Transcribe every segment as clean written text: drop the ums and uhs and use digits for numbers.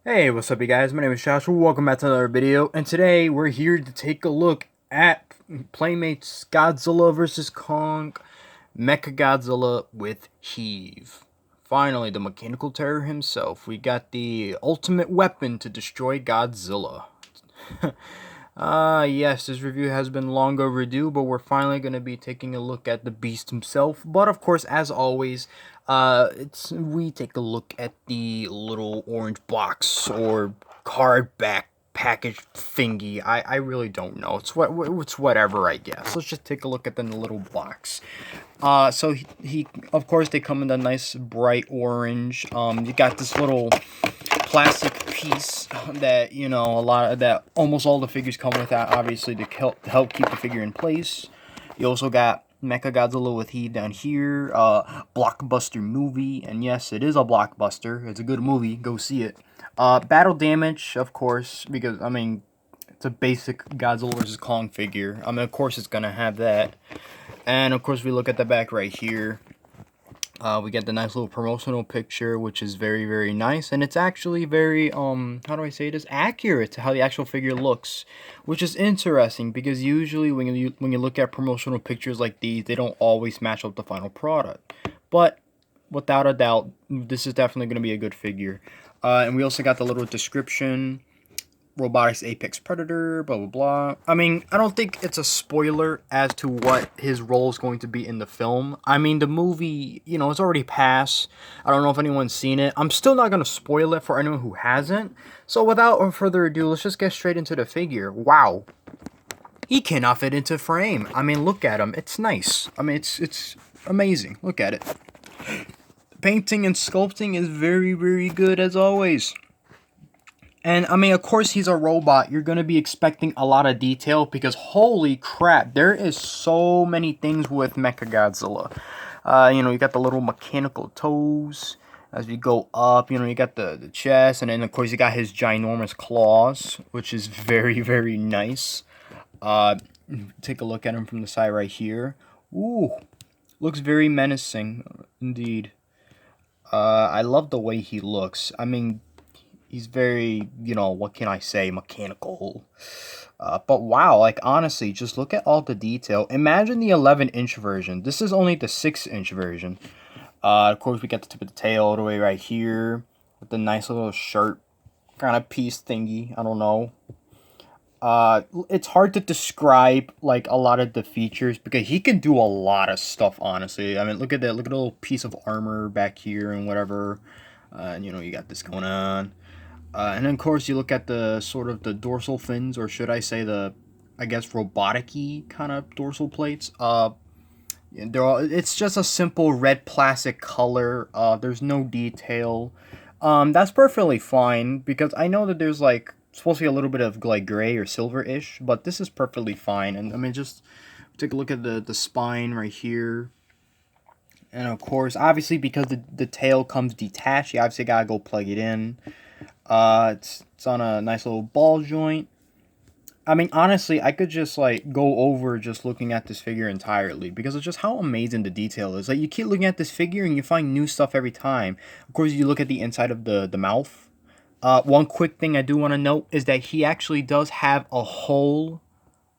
Hey, what's up you guys? My name is Joshua. Welcome back to another video. And today we're here to take a look at Playmates Godzilla vs. Kong Mechagodzilla with HEAV. Finally, the mechanical terror himself. We got the ultimate weapon to destroy Godzilla. Yes, this review has been long overdue, but we're finally going to be taking a look at the beast himself. But of course, as always, we take a look at the little orange box or card back package thingy. I really don't know. It's whatever, I guess. Let's just take a look at the little box. So he of course they come in a nice bright orange. You got this little plastic piece that that almost all the figures come with, that obviously to help keep the figure in place. You also got Mechagodzilla with HEAV down here, blockbuster movie, and yes, it is a blockbuster. It's a good movie. Go see it. Battle damage, of course, because I mean it's a basic Godzilla vs. Kong figure. I mean, of course it's gonna have that. And of course we look at the back right here. We get the nice little promotional picture, which is very, very nice, and it's actually very, how do I say this? Accurate to how the actual figure looks, which is interesting because usually when you look at promotional pictures like these, they don't always match up the final product. But without a doubt, this is definitely going to be a good figure. And we also got the little description. Robotics Apex Predator, blah blah blah. I mean, I don't think it's a spoiler as to what his role is going to be in the film. I mean, the movie, it's already passed. I don't know if anyone's seen it. I'm still not going to spoil it for anyone who hasn't. So without further ado, let's just get straight into the figure. Wow. He cannot fit into frame. I mean, look at him. It's nice. I mean, it's amazing. Look at it. Painting and sculpting is very, very good as always. And I mean, of course, he's a robot. You're going to be expecting a lot of detail because holy crap, there is so many things with Mechagodzilla. You got the little mechanical toes as we go up. You got the chest, and then of course you got his ginormous claws, which is very, very nice. Uh, Take a look at him from the side right here. Ooh, looks very menacing indeed. I love the way he looks. I mean, he's very, what can I say, mechanical. But wow, like honestly, just look at all the detail. Imagine the 11-inch version. This is only the 6-inch version. Of course, we got the tip of the tail all the way right here with the nice little shirt kind of piece thingy. I don't know. It's hard to describe like a lot of the features because he can do a lot of stuff. Honestly, I mean, look at that. Look at the little piece of armor back here and whatever. You got this going on. And then, of course, you look at the sort of the dorsal fins, or should I say the, I guess, robotic-y kind of dorsal plates. It's just a simple red plastic color. There's no detail. That's perfectly fine because I know that there's like supposed to be a little bit of like gray or silver-ish, but this is perfectly fine. And I mean, just take a look at the spine right here. And of course, obviously, because the tail comes detached, you obviously gotta go plug it in. It's on a nice little ball joint. I mean, honestly, I could just like go over just looking at this figure entirely because of just how amazing the detail is. Like you keep looking at this figure and you find new stuff every time. Of course, you look at the inside of the mouth. One quick thing I do want to note is that he actually does have a hole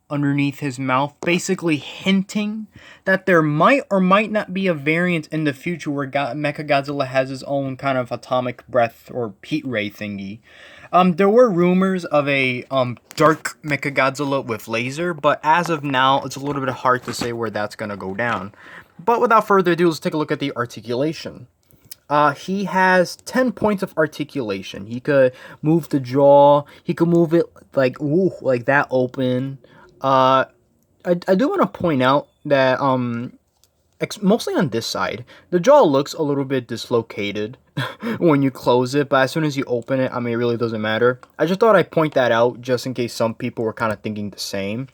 underneath his mouth, basically hinting that there might or might not be a variant in the future where Mechagodzilla has his own kind of atomic breath or heat ray thingy. There were rumors of a dark Mechagodzilla with laser, but as of now, it's a little bit hard to say where that's gonna go down. But without further ado, let's take a look at the articulation. He has 10 points of articulation. He could move the jaw. He could move it like like that open. Uh, I do want to point out that mostly on this side, the jaw looks a little bit dislocated when you close it, but as soon as you open it, I mean, it really doesn't matter. I just thought I'd point that out just in case some people were kind of thinking the same.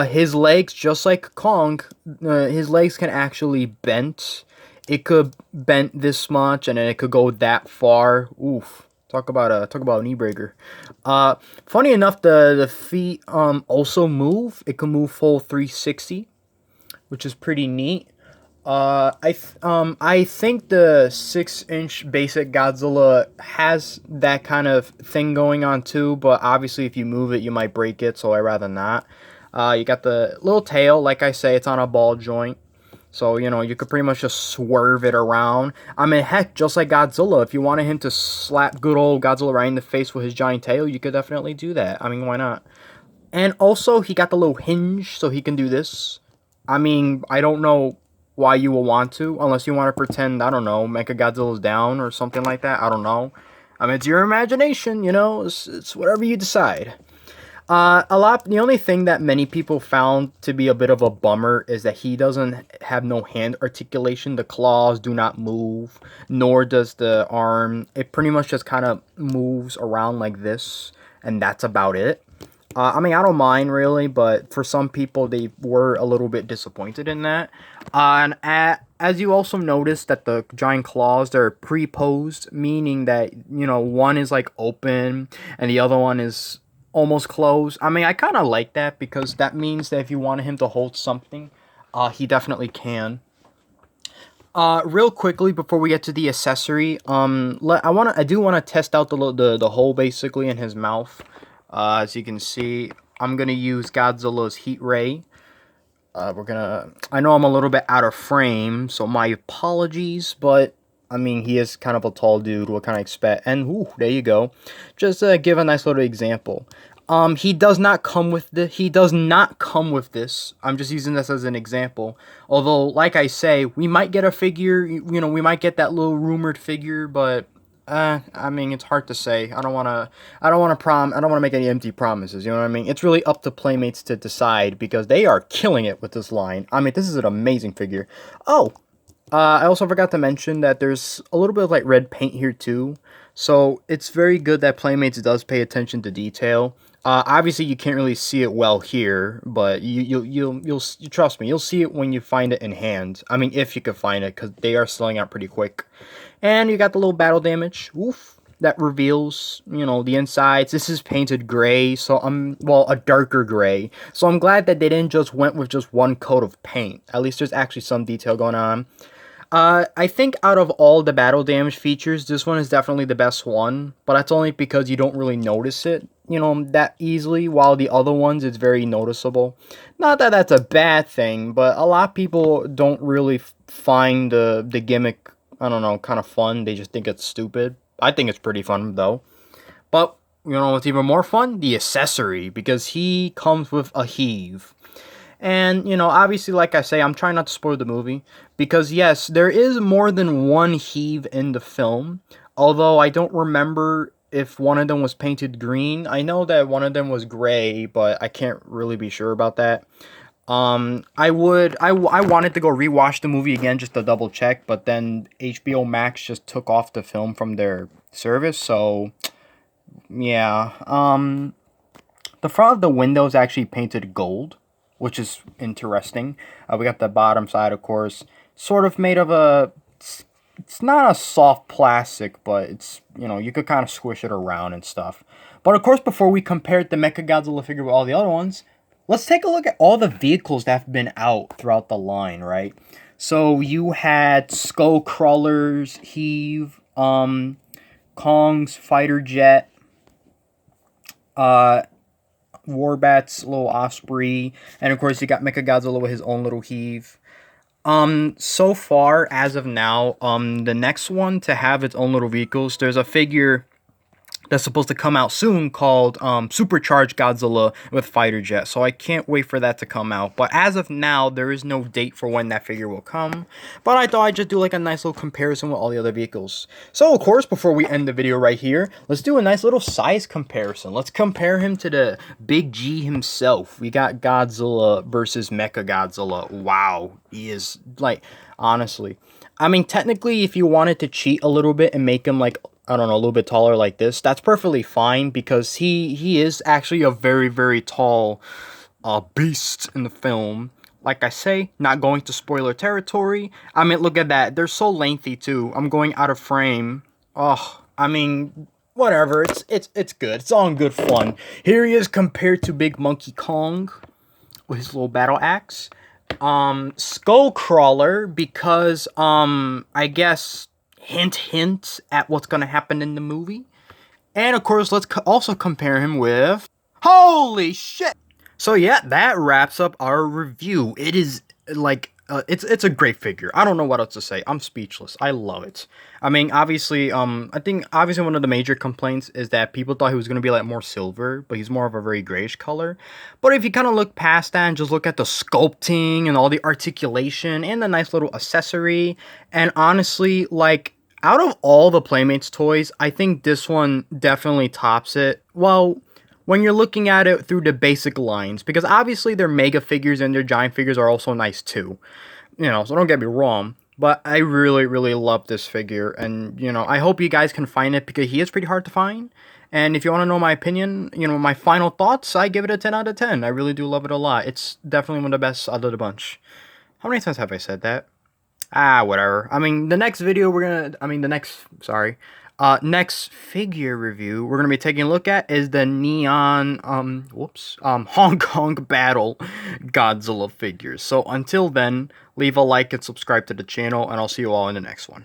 His legs, just like Kong, his legs can actually bend. It could bend this much, and then it could go that far. Oof. Talk about a knee breaker. Funny enough, the feet also move. It can move full 360, which is pretty neat. I think the 6-inch basic Godzilla has that kind of thing going on too, but obviously if you move it, you might break it, so I'd rather not. You got the little tail, like I say, it's on a ball joint. So, you know, you could pretty much just swerve it around. I mean, heck, just like Godzilla, if you wanted him to slap good old Godzilla right in the face with his giant tail, you could definitely do that. I mean, why not? And also, he got the little hinge, so he can do this. I mean, I don't know why you will want to, unless you want to pretend, I don't know, Mechagodzilla's down or something like that. I don't know. I mean, it's your imagination, you know? It's whatever you decide. The only thing that many people found to be a bit of a bummer is that he doesn't have no hand articulation. The claws do not move, nor does the arm. It pretty much just kind of moves around like this, and that's about it. I mean, I don't mind really, but for some people, they were a little bit disappointed in that. As you also noticed that the giant claws, they're pre-posed, meaning that, you know, one is like open and the other one is almost closed. I mean, I kind of like that because that means that if you wanted him to hold something, he definitely can. Real quickly before we get to the accessory, I do want to test out the hole basically in his mouth. As you can see, I'm gonna use Godzilla's heat ray. I know I'm a little bit out of frame, so my apologies, but I mean, he is kind of a tall dude. What can I expect? And ooh, there you go. Just to give a nice little example. He does not come with the. He does not come with this. I'm just using this as an example. Although, like I say, we might get a figure. You know, we might get that little rumored figure, but I mean, it's hard to say. I don't wanna make any empty promises. You know what I mean? It's really up to Playmates to decide because they are killing it with this line. I mean, this is an amazing figure. Oh, I also forgot to mention that there's a little bit of like red paint here too. So it's very good that Playmates does pay attention to detail. Obviously, you can't really see it well here, but you'll trust me. You'll see it when you find it in hand. I mean, if you can find it, because they are selling out pretty quick. And you got the little battle damage. Oof. That reveals, you know, the insides. This is painted gray, so well, a darker gray. So I'm glad that they didn't just went with just one coat of paint. At least there's actually some detail going on. I think out of all the battle damage features, this one is definitely the best one, but that's only because you don't really notice it, you know, that easily, while the other ones, it's very noticeable. Not that that's a bad thing, but a lot of people don't really find the gimmick, I don't know, kind of fun. They just think it's stupid. I think it's pretty fun, though. But, you know what's even more fun? The accessory, because he comes with a heave. And, you know, obviously, like I say, I'm trying not to spoil the movie. Because, yes, there is more than one heave in the film. Although I don't remember if one of them was painted green. I know that one of them was gray, but I can't really be sure about that. I wanted to go rewatch the movie again just to double check. But then HBO Max just took off the film from their service. So, yeah. The front of the window is actually painted gold, which is interesting. We got the bottom side, of course, sort of made of it's not a soft plastic, but it's, you know, you could kind of squish it around and stuff. But of course, before we compared the Mechagodzilla figure with all the other ones, let's take a look at all the vehicles that have been out throughout the line, right? So you had Skull Crawlers, Heave, Kong's fighter jet, Warbat's little Osprey, and of course you got Mechagodzilla with his own little heave. So far, as of now, the next one to have its own little vehicles, there's a figure that's supposed to come out soon called Supercharged Godzilla with fighter jet. So I can't wait for that to come out. But as of now, there is no date for when that figure will come. But I thought I'd just do like a nice little comparison with all the other vehicles. So of course, before we end the video right here, let's do a nice little size comparison. Let's compare him to the Big G himself. We got Godzilla versus Mechagodzilla. Wow, he is like, honestly. I mean, technically, if you wanted to cheat a little bit and make him like, I don't know, a little bit taller like this, that's perfectly fine because he is actually a very, very tall beast in the film. Like I say, not going to spoiler territory. I mean, look at that. They're so lengthy, too. I'm going out of frame. Oh, I mean, whatever. It's good. It's all in good fun. Here he is compared to Big Monkey Kong with his little battle axe. Skullcrawler, because, I guess, hint, hint at what's gonna happen in the movie. And, of course, let's also compare him with... Holy shit! So, yeah, that wraps up our review. It is, like, it's a great figure. I don't know what else to say. I'm speechless. I love it. I mean, obviously, I think obviously one of the major complaints is that people thought he was gonna be like more silver, but he's more of a very grayish color. But if you kind of look past that and just look at the sculpting and all the articulation and the nice little accessory, and honestly, like, out of all the Playmates toys, I think this one definitely tops it. Well, when you're looking at it through the basic lines, because obviously their mega figures and their giant figures are also nice too. You know, so don't get me wrong. But I really, really love this figure, and, you know, I hope you guys can find it, because he is pretty hard to find. And if you want to know my opinion, you know, my final thoughts, I give it a 10 out of 10. I really do love it a lot. It's definitely one of the best out of the bunch. How many times have I said that? Ah, whatever. I mean, the next video next figure review we're gonna be taking a look at is the neon, Hong Kong Battle Godzilla figures. So until then, leave a like and subscribe to the channel, and I'll see you all in the next one.